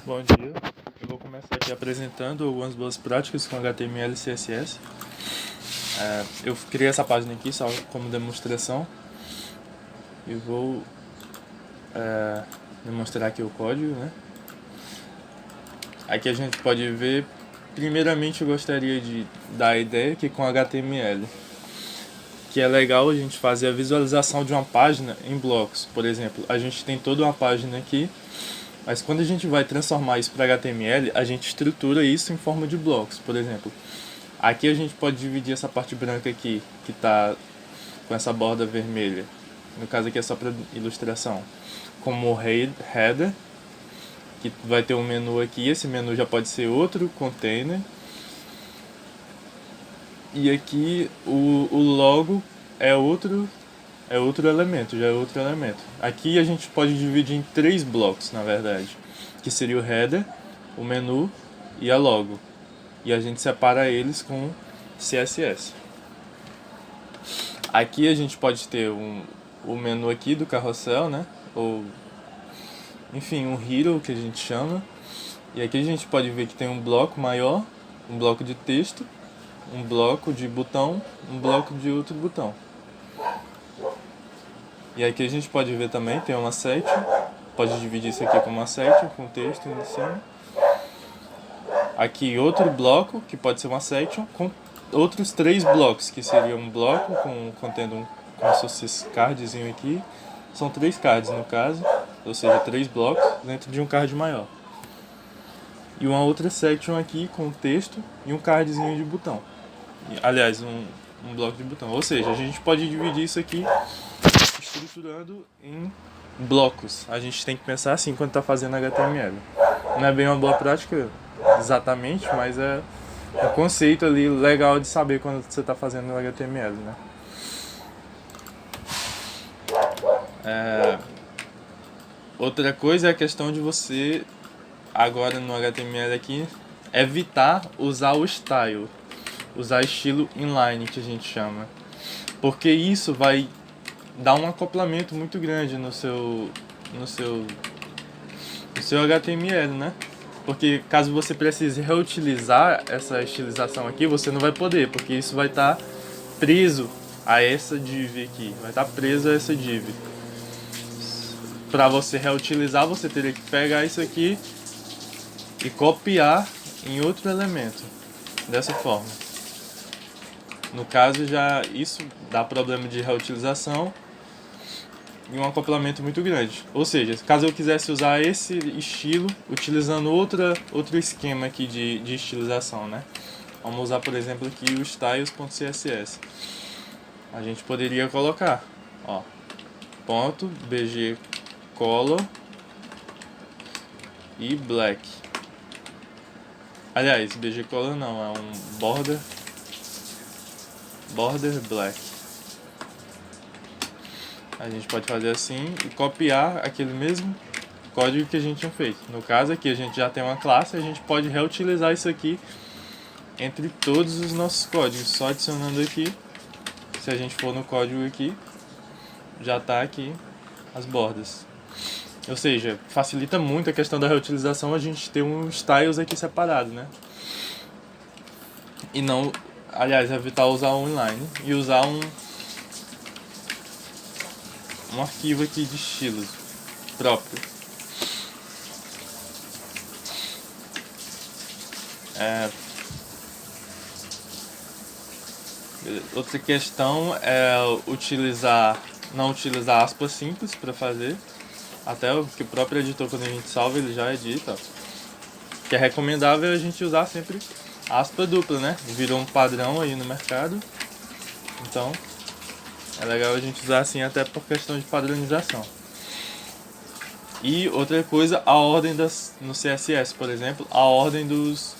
Bom dia, eu vou começar aqui apresentando algumas boas práticas com HTML e CSS. Eu criei essa página aqui só como demonstração e vou demonstrar aqui o código, né? Aqui a gente pode ver, primeiramente eu gostaria de dar a ideia que com HTML, que é legal a gente fazer a visualização de uma página em blocos. Por exemplo, a gente tem toda uma página aqui, mas quando a gente vai transformar isso para HTML, a gente estrutura isso em forma de blocos. Por exemplo, aqui a gente pode dividir essa parte branca aqui, que está com essa borda vermelha. No caso aqui é só para ilustração. Como header, que vai ter um menu aqui. Esse menu já pode ser outro container. E aqui o logo é outro elemento, já é outro elemento. Aqui a gente pode dividir em 3 blocos, na verdade, que seria o header, o menu e a logo. E a gente separa eles com CSS. Aqui a gente pode ter o menu aqui do carrossel, né? Ou, enfim, um hero que a gente chama. E aqui a gente pode ver que tem um bloco maior, um bloco de texto, um bloco de botão, um bloco de outro botão. E aqui a gente pode ver também, tem uma section, pode dividir isso aqui como uma section, com texto em cima. Aqui outro bloco, que pode ser uma section, com outros 3 blocos, que seria um bloco contendo como se fosse esse cardzinho aqui. São 3 cards no caso, ou seja, 3 blocos dentro de um card maior. E uma outra section aqui com texto e um cardzinho de botão. Aliás, um bloco de botão. Ou seja, a gente pode dividir isso aqui estruturando em blocos. A gente tem que pensar assim quando está fazendo HTML. Não é bem uma boa prática exatamente, mas é um conceito ali legal de saber quando você está fazendo HTML, né? Outra coisa é a questão de você, agora no HTML aqui, evitar usar o style, usar estilo inline, que a gente chama. Porque isso vai dar um acoplamento muito grande no seu HTML, né? Porque caso você precise reutilizar essa estilização aqui, você não vai poder, porque isso vai estar preso a essa div aqui, vai estar preso a essa div. Para você reutilizar, você teria que pegar isso aqui e copiar em outro elemento, dessa forma. No caso, já isso dá problema de reutilização e um acoplamento muito grande. Ou seja, caso eu quisesse usar esse estilo utilizando outro esquema aqui de estilização, né? Vamos usar, por exemplo, aqui o styles.css. A gente poderia colocar, ó, ponto bg color e black. Aliás, bg color não, é um border black. A gente pode fazer assim e copiar aquele mesmo código que a gente tinha feito. No caso aqui a gente já tem uma classe, a gente pode reutilizar isso aqui entre todos os nossos códigos, só adicionando aqui. Se a gente for no código aqui, já está aqui as bordas. Ou seja, facilita muito a questão da reutilização a gente ter um styles aqui separado, né? E não, aliás, evitar usar um inline e usar um arquivo aqui de estilos próprio. Outra questão é não utilizar aspas simples para fazer. Até o que o próprio editor, quando a gente salva, ele já edita. Que é recomendável a gente usar sempre aspa dupla, né? Virou um padrão aí no mercado. Então, é legal a gente usar assim até por questão de padronização. E outra coisa, a ordem no CSS, por exemplo, a ordem dos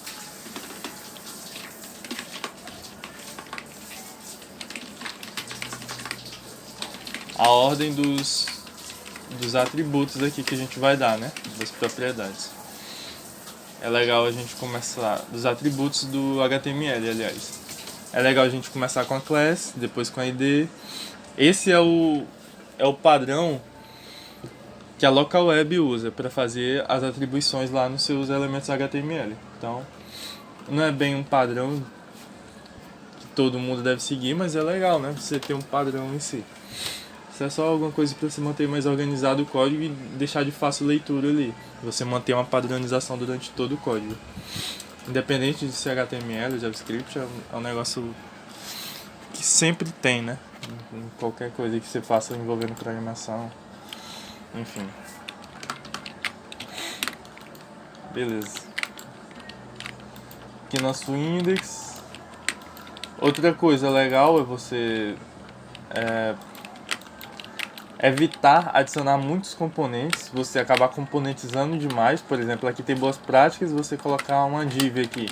atributos aqui que a gente vai dar, né? Das propriedades. É legal a gente começar dos atributos do HTML, aliás. É legal a gente começar com a class, depois com a ID. Esse é o padrão que a local web usa para fazer as atribuições lá nos seus elementos HTML. Então, não é bem um padrão que todo mundo deve seguir, mas é legal, né? Você ter um padrão em si. Isso é só alguma coisa para você manter mais organizado o código e deixar de fácil leitura ali. Você manter uma padronização durante todo o código. Independente de ser HTML, JavaScript, é um negócio que sempre tem, né? Em qualquer coisa que você faça envolvendo programação. Enfim. Beleza. Aqui nosso index. Outra coisa legal é você evitar adicionar muitos componentes, você acabar componentizando demais. Por exemplo, aqui tem boas práticas, você colocar uma div aqui.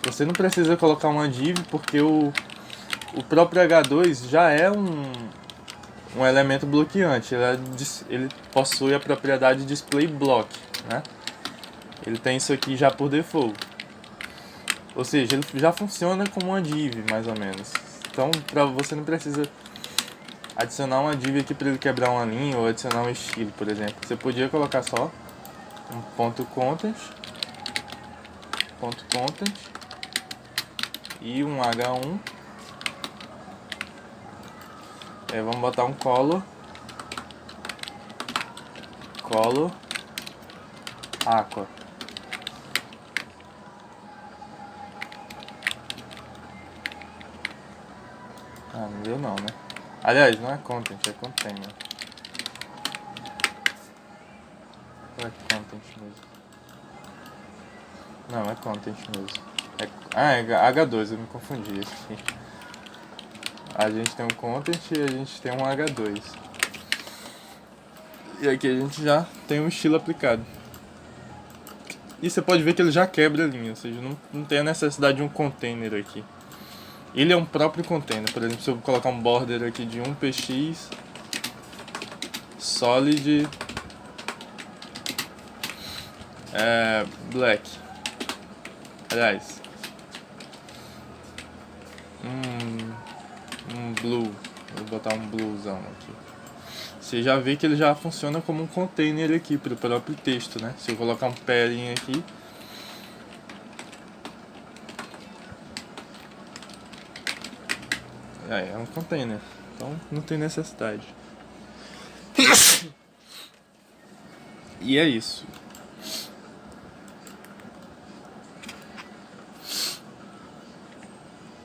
Você não precisa colocar uma div porque o próprio H2 já é um elemento bloqueante. Ele possui a propriedade display block, né? Ele tem isso aqui já por default. Ou seja, ele já funciona como uma div, mais ou menos. Então, você não precisa adicionar uma div aqui para ele quebrar uma linha ou adicionar um estilo, por exemplo. Você podia colocar só um ponto content e um h1. Vamos botar um color aqua. Não deu não, né? Aliás, não é content, é container. Ou é content mesmo? Não, é content mesmo. É H2, eu me confundi aqui. A gente tem um content e a gente tem um H2. E aqui a gente já tem um estilo aplicado. E você pode ver que ele já quebra a linha, ou seja, não tem a necessidade de um container aqui. Ele é um próprio container. Por exemplo, se eu colocar um border aqui de 1px solid black. Aliás, um blue. Vou botar um bluezão aqui. Você já vê que ele já funciona como um container aqui para o próprio texto, né? Se eu colocar um padding aqui, é um container, então não tem necessidade. E é isso.